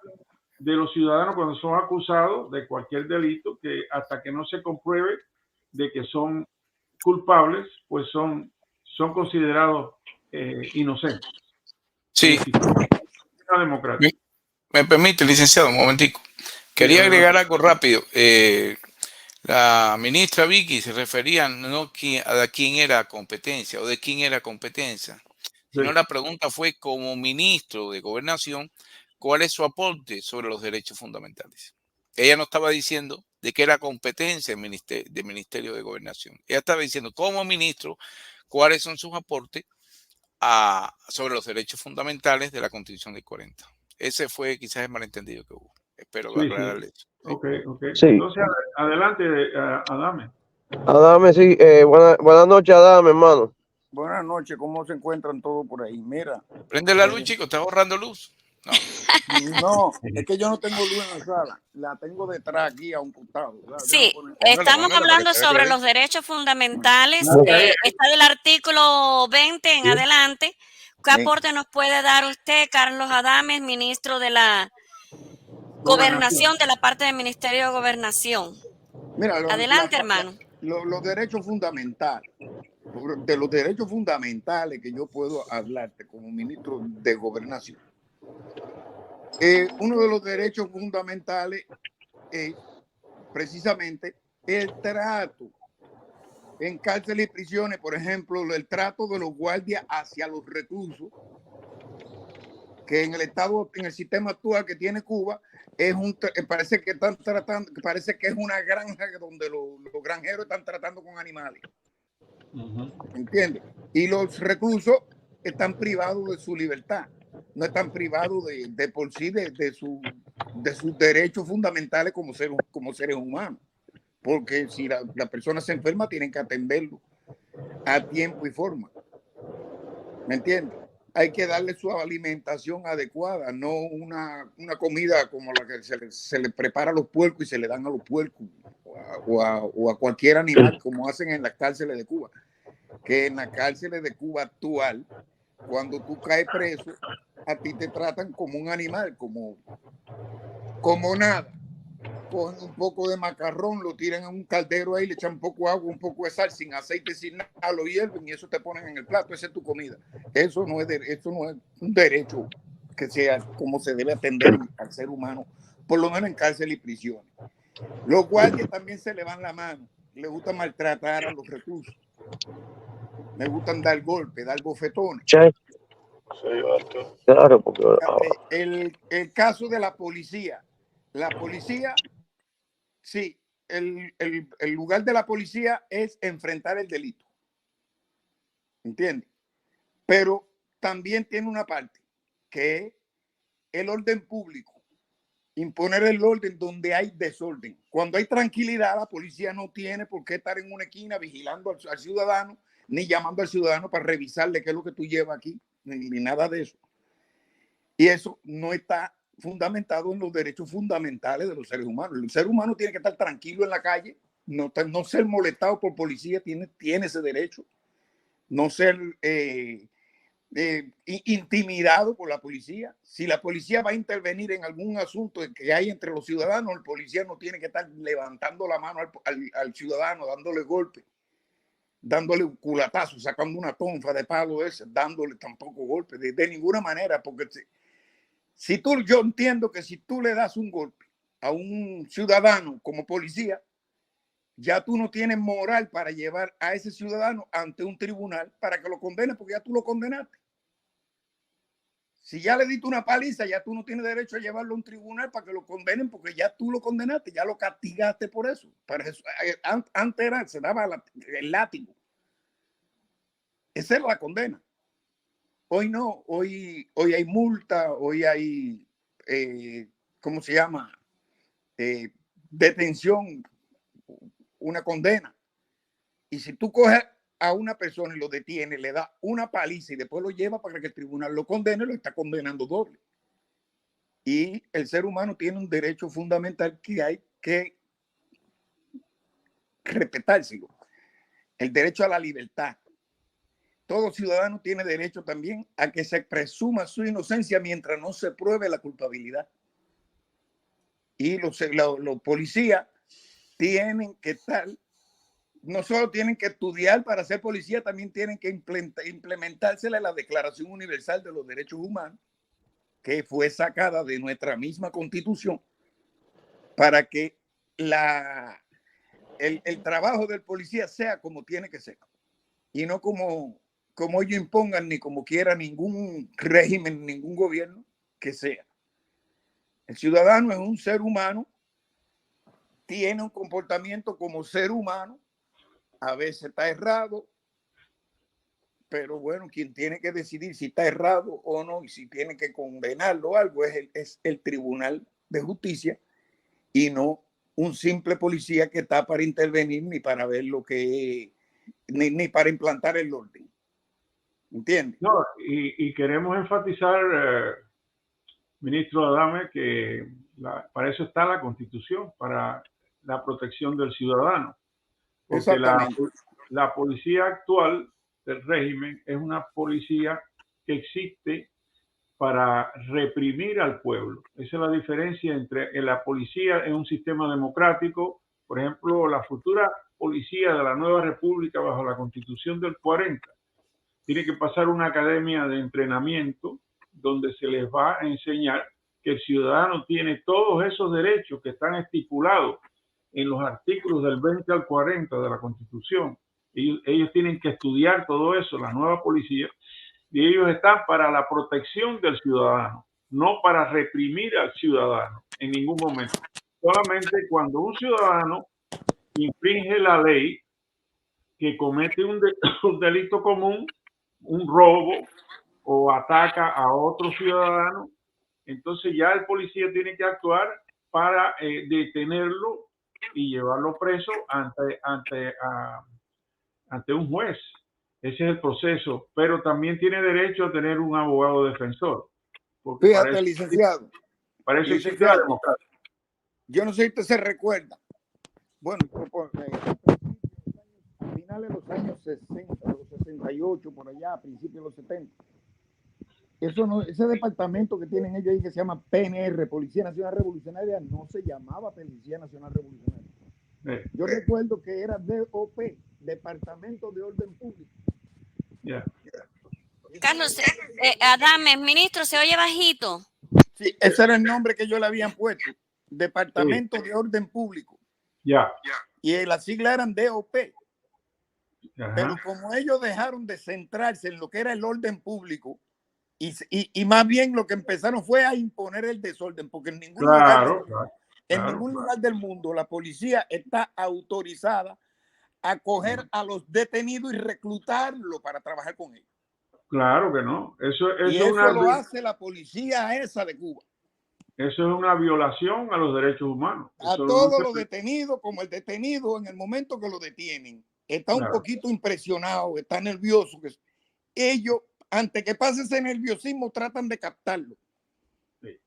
de los ciudadanos cuando son acusados de cualquier delito, que hasta que no se compruebe de que son culpables, pues son considerados inocentes. Sí. Una democracia. Me permite, licenciado, un momentico. Quería agregar algo rápido. La ministra Vicky se refería no a quién era competencia o de quién era competencia, sino la pregunta fue, como ministro de Gobernación, ¿cuál es su aporte sobre los derechos fundamentales? Ella no estaba diciendo de qué era competencia del Ministerio de Gobernación. Ella estaba diciendo, como ministro, cuáles son sus aportes sobre los derechos fundamentales de la Constitución del 40. Ese fue quizás el malentendido que hubo. Espero aclararle eso. ¿Sí? Ok. Sí. Entonces, adelante, Adame. Adame, sí. Buenas noches, Adame, hermano. Buenas noches, ¿cómo se encuentran todos por ahí? Mira. Prende la luz, chicos, ¿estás ahorrando luz? No, es que yo no tengo luz en la sala, la tengo detrás aquí a un costado. Sí, estamos hablando sobre los derechos fundamentales. Está del artículo 20 en adelante. ¿Qué aporte nos puede dar usted, Carlos Adames, ministro de la Gobernación, de la parte del Ministerio de Gobernación? Mira, adelante, hermano. Los derechos fundamentales. De los derechos fundamentales que yo puedo hablarte como ministro de Gobernación. Uno de los derechos fundamentales es precisamente el trato en cárceles y prisiones, por ejemplo, el trato de los guardias hacia los reclusos, que en el sistema actual que tiene Cuba, parece que están tratando, parece que es una granja donde los granjeros están tratando con animales. ¿Entiendes? Y los reclusos están privados de su libertad, no están privados de por sí de sus derechos fundamentales como seres humanos, porque si la persona se enferma tienen que atenderlo a tiempo y forma. ¿Me entiendes? Hay que darle su alimentación adecuada, no una comida como la que se le prepara a los puercos y se le dan a los puercos o a cualquier animal, como hacen en las cárceles de Cuba. Que en las cárceles de Cuba actual, cuando tú caes preso, a ti te tratan como un animal, como nada. Cogen un poco de macarrón, lo tiran en un caldero ahí, le echan un poco de agua, un poco de sal, sin aceite, sin nada, lo hierven y eso te ponen en el plato. Esa es tu comida. Eso no es un derecho que sea como se debe atender al ser humano, por lo menos en cárcel y prisiones. Los guardias también se le van la mano, les gusta maltratar a los reclusos. Me gustan dar golpes, dar bofetones. Claro, porque el caso de la policía. La policía, sí, el lugar de la policía es enfrentar el delito. ¿Entiendes? Pero también tiene una parte que es el orden público. Imponer el orden donde hay desorden. Cuando hay tranquilidad, la policía no tiene por qué estar en una esquina vigilando al ciudadano, ni llamando al ciudadano para revisarle qué es lo que tú llevas aquí, ni nada de eso. Y eso no está fundamentado en los derechos fundamentales de los seres humanos. El ser humano tiene que estar tranquilo en la calle, no ser molestado por policía, tiene ese derecho. No ser intimidado por la policía. Si la policía va a intervenir en algún asunto que hay entre los ciudadanos, el policía no tiene que estar levantando la mano al ciudadano, dándole golpe, dándole un culatazo, sacando una tonfa de palo ese, dándole tampoco golpe, de ninguna manera, porque yo entiendo que si tú le das un golpe a un ciudadano como policía, ya tú no tienes moral para llevar a ese ciudadano ante un tribunal para que lo condene, porque ya tú lo condenaste. Si ya le diste una paliza, ya tú no tienes derecho a llevarlo a un tribunal para que lo condenen, porque ya tú lo condenaste, ya lo castigaste por eso. Para eso antes se daba el látigo. Esa es la condena. Hoy no, hoy hay multa, hoy hay, ¿cómo se llama? Detención, una condena. Y si tú coges a una persona y lo detiene, le da una paliza y después lo lleva para que el tribunal lo condene, lo está condenando doble. Y el ser humano tiene un derecho fundamental que hay que respetárselo. El derecho a la libertad. Todo ciudadano tiene derecho también a que se presuma su inocencia mientras no se pruebe la culpabilidad. Y los policías tienen que estar, no solo tienen que estudiar para ser policía, también tienen que implementársela la Declaración Universal de los Derechos Humanos, que fue sacada de nuestra misma Constitución, para que el trabajo del policía sea como tiene que ser, y no como ellos impongan, ni como quiera ningún régimen, ningún gobierno que sea. El ciudadano es un ser humano, tiene un comportamiento como ser humano, a veces está errado, pero bueno, quien tiene que decidir si está errado o no y si tiene que condenarlo o algo es el Tribunal de Justicia, y no un simple policía que está para intervenir ni para ver lo que ni para implantar el orden. ¿Entiendes? No, y queremos enfatizar, ministro Adame, que para eso está la Constitución, para la protección del ciudadano. Porque la policía actual del régimen es una policía que existe para reprimir al pueblo. Esa es la diferencia entre la policía en un sistema democrático. Por ejemplo, la futura policía de la nueva república bajo la Constitución del 40 tiene que pasar una academia de entrenamiento donde se les va a enseñar que el ciudadano tiene todos esos derechos que están estipulados en los artículos del 20 al 40 de la Constitución. Ellos tienen que estudiar todo eso, la nueva policía, y ellos están para la protección del ciudadano, no para reprimir al ciudadano en ningún momento. Solamente cuando un ciudadano infringe la ley, que comete un delito común, un robo o ataca a otro ciudadano, entonces ya el policía tiene que actuar para detenerlo y llevarlo preso ante un juez. Ese es el proceso, pero también tiene derecho a tener un abogado defensor. Fíjate, licenciado. Para eso existe la democracia. Yo no sé si usted se recuerda. Bueno, a finales de los años 60, los 68, por allá, a principios de los 70. Ese departamento que tienen ellos ahí que se llama PNR, Policía Nacional Revolucionaria, no se llamaba Policía Nacional Revolucionaria. Yo recuerdo que era DOP, Departamento de Orden Público. Carlos, Adame, ministro, ¿se oye bajito? Sí, ese era el nombre que yo le habían puesto, Departamento de Orden Público. Y las siglas eran DOP. Pero como ellos dejaron de centrarse en lo que era el orden público, y más bien lo que empezaron fue a imponer el desorden, porque en ningún lugar del mundo la policía está autorizada a coger a los detenidos y reclutarlos para trabajar con ellos. Claro que no. Eso lo hace la policía esa de Cuba. Eso es una violación a los derechos humanos. A todos los detenidos, como el detenido en el momento que lo detienen, está un poquito impresionado, está nervioso. Ellos, antes que pase ese nerviosismo, tratan de captarlo. Sí.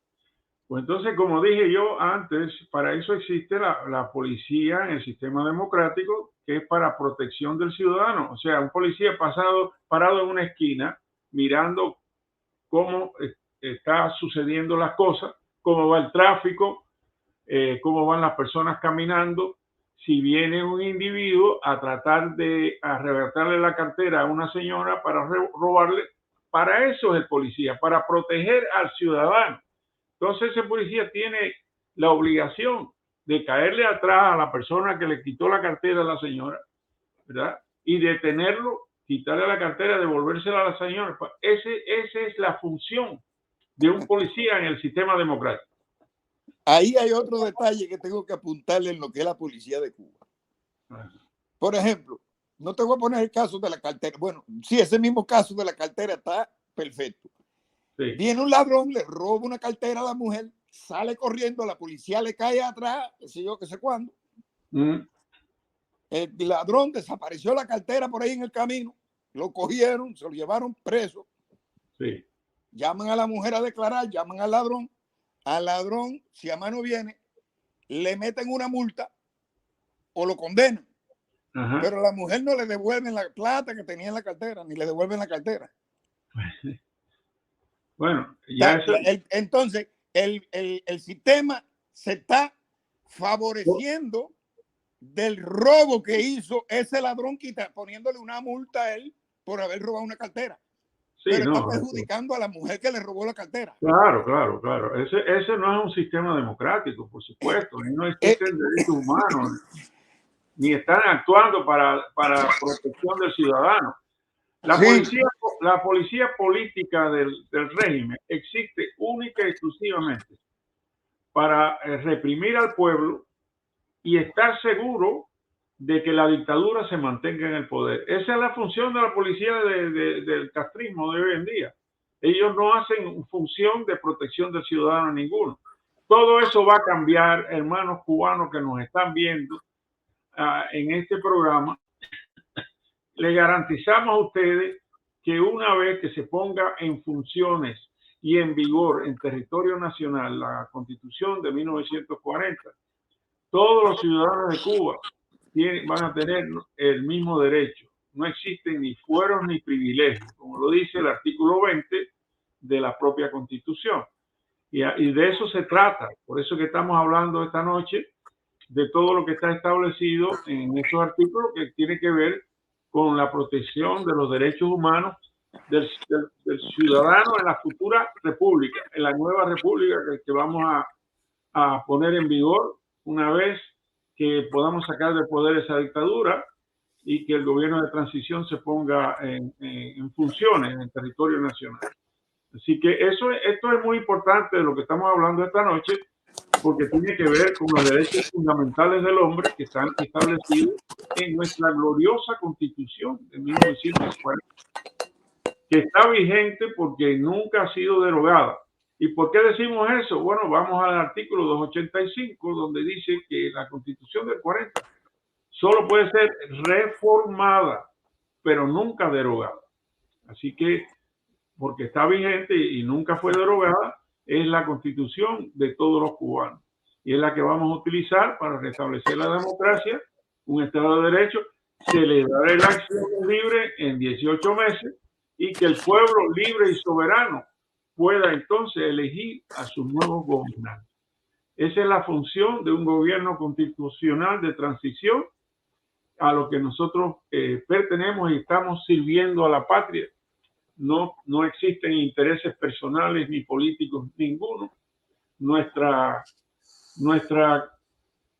Pues entonces, como dije yo antes, para eso existe la policía en el sistema democrático, que es para protección del ciudadano. O sea, un policía parado en una esquina, mirando cómo está sucediendo las cosas, cómo va el tráfico, cómo van las personas caminando. Si viene un individuo a tratar de arrebatarle la cartera a una señora para robarle, para eso es el policía, para proteger al ciudadano. Entonces ese policía tiene la obligación de caerle atrás a la persona que le quitó la cartera a la señora, ¿verdad? Y detenerlo, quitarle la cartera, devolvérsela a la señora. Esa es la función de un policía en el sistema democrático. Ahí hay otro detalle que tengo que apuntarle en lo que es la policía de Cuba. Por ejemplo, no te voy a poner el caso de la cartera. Bueno, sí, ese mismo caso de la cartera está perfecto. Sí. Viene un ladrón, le roba una cartera a la mujer, sale corriendo, la policía le cae atrás, qué sé yo, qué sé cuándo. El ladrón desapareció la cartera por ahí en el camino, lo cogieron, se lo llevaron preso. Sí. Llaman a la mujer a declarar, llaman al ladrón, si a mano viene, le meten una multa o lo condenan. Ajá. Pero a la mujer no le devuelven la plata que tenía en la cartera, ni le devuelven la cartera. Bueno, ya eso... Entonces, el sistema se está favoreciendo del robo que hizo ese ladrón, poniéndole una multa a él por haber robado una cartera. Sí, pero no, está perjudicando a la mujer que le robó la cartera. Claro, claro, claro. Ese no es un sistema democrático, por supuesto. No existen derechos humanos, ni están actuando para protección del ciudadano. La policía política del régimen existe única y exclusivamente para reprimir al pueblo y estar seguro de que la dictadura se mantenga en el poder. Esa es la función de la policía del castrismo de hoy en día. Ellos no hacen función de protección del ciudadano ninguno. Todo eso va a cambiar, hermanos cubanos que nos están viendo en este programa. Le garantizamos a ustedes que una vez que se ponga en funciones y en vigor en territorio nacional la Constitución de 1940, todos los ciudadanos de Cuba van a tener el mismo derecho. No existen ni fueros ni privilegios, como lo dice el artículo 20 de la propia Constitución. Y de eso se trata. Por eso que estamos hablando esta noche de todo lo que está establecido en estos artículos que tiene que ver con la protección de los derechos humanos del ciudadano en la futura república, en la nueva república que vamos a poner en vigor una vez que podamos sacar del poder esa dictadura y que el gobierno de transición se ponga en funciones en el territorio nacional. Así que esto es muy importante de lo que estamos hablando esta noche, porque tiene que ver con los derechos fundamentales del hombre que están establecidos en nuestra gloriosa Constitución de 1940, que está vigente porque nunca ha sido derogada. ¿Y por qué decimos eso? Bueno, vamos al artículo 285, donde dice que la Constitución del 40 solo puede ser reformada, pero nunca derogada. Así que, porque está vigente y nunca fue derogada, es la Constitución de todos los cubanos. Y es la que vamos a utilizar para restablecer la democracia, un Estado de Derecho, celebrar elecciones libres en 18 meses y que el pueblo libre y soberano pueda entonces elegir a sus nuevos gobernantes. Esa es la función de un gobierno constitucional de transición a lo que nosotros pertenecemos y estamos sirviendo a la patria. No existen intereses personales ni políticos ninguno. Nuestra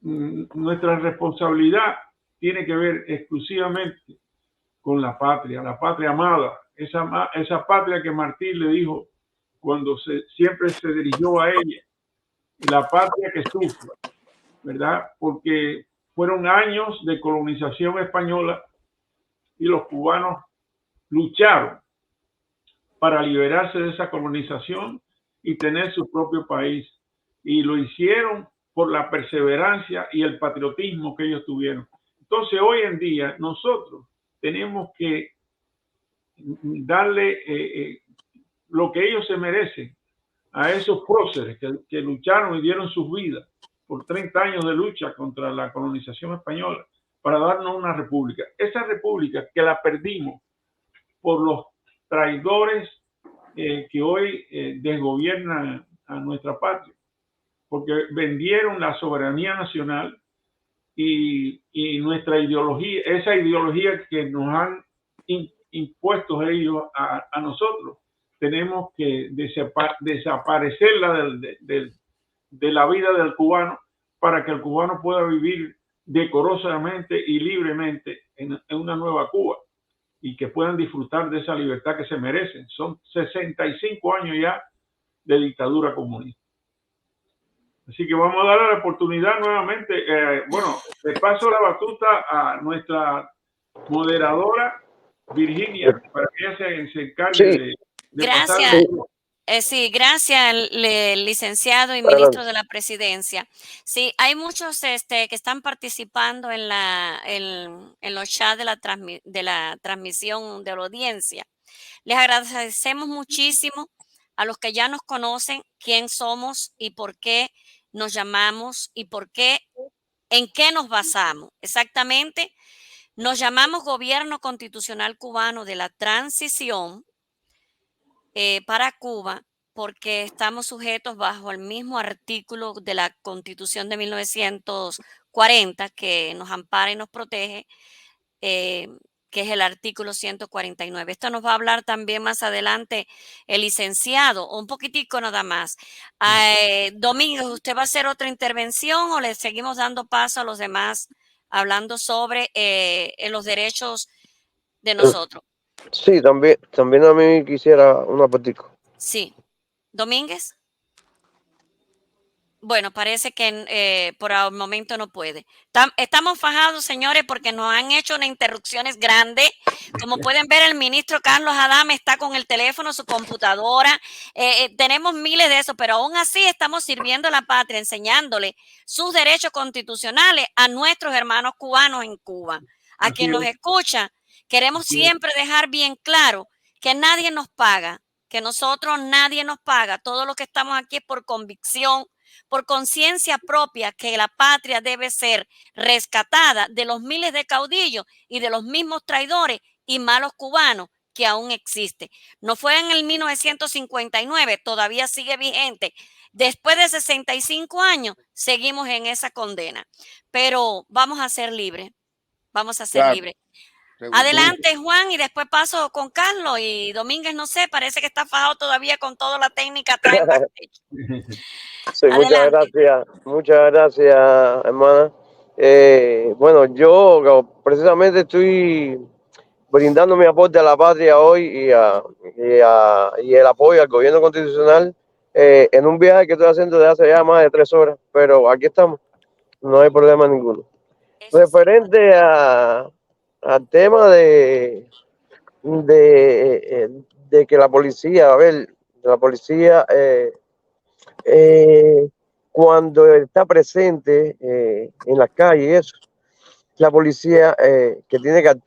responsabilidad tiene que ver exclusivamente con la patria amada, esa patria que Martí le dijo cuando siempre se dirigió a ella, la patria que sufre, ¿verdad? Porque fueron años de colonización española y los cubanos lucharon para liberarse de esa colonización y tener su propio país. Y lo hicieron por la perseverancia y el patriotismo que ellos tuvieron. Entonces, hoy en día, nosotros tenemos que darle lo que ellos se merecen a esos próceres que lucharon y dieron sus vidas por 30 años de lucha contra la colonización española para darnos una república. Esa república que la perdimos por los traidores que hoy desgobiernan a nuestra patria, porque vendieron la soberanía nacional y nuestra ideología, esa ideología que nos han impuesto ellos a nosotros, tenemos que desaparecerla de la vida del cubano para que el cubano pueda vivir decorosamente y libremente en una nueva Cuba y que puedan disfrutar de esa libertad que se merecen. Son 65 años ya de dictadura comunista. Así que vamos a darle la oportunidad nuevamente. Bueno, le paso la batuta a nuestra moderadora, Virginia, para que ella se encargue de Gracias. pasar. Sí, gracias, licenciado y ministro de la Presidencia. Sí, hay muchos que están participando en los chats de la transmisión de la audiencia. Les agradecemos muchísimo a los que ya nos conocen quién somos y por qué nos llamamos y en qué nos basamos. Exactamente, nos llamamos Gobierno Constitucional Cubano de la Transición para Cuba, porque estamos sujetos bajo el mismo artículo de la Constitución de 1940 que nos ampara y nos protege, que es el artículo 149. Esto nos va a hablar también más adelante el licenciado, un poquitico nada más. Domínguez, ¿usted va a hacer otra intervención o le seguimos dando paso a los demás hablando sobre los derechos de nosotros? Sí, también a mí quisiera una patico. Sí. ¿Domínguez? Bueno, parece que por el momento no puede. Estamos fajados, señores, porque nos han hecho unas interrupciones grandes. Como pueden ver, el ministro Carlos Adame está con el teléfono, su computadora. Tenemos miles de eso, pero aún así estamos sirviendo a la patria, enseñándole sus derechos constitucionales a nuestros hermanos cubanos en Cuba. A quien nos escucha, queremos siempre dejar bien claro que nadie nos paga, que nosotros nadie nos paga. Todo lo que estamos aquí es por convicción, por conciencia propia, que la patria debe ser rescatada de los miles de caudillos y de los mismos traidores y malos cubanos que aún existen. No fue en el 1959, todavía sigue vigente. Después de 65 años, seguimos en esa condena. Pero vamos a ser libres, vamos a ser libres. Adelante, Juan, y después paso con Carlos y Domínguez, no sé, parece que está fajado todavía con toda la técnica atrás en backstage. Sí, muchas gracias, hermana. Bueno, yo precisamente estoy brindando mi aporte a la patria hoy y el apoyo al gobierno constitucional en un viaje que estoy haciendo desde hace ya más de 3 horas, pero aquí estamos, no hay problema ninguno. Referente al tema de que la policía, cuando está presente en las calles, la policía que tiene que actuar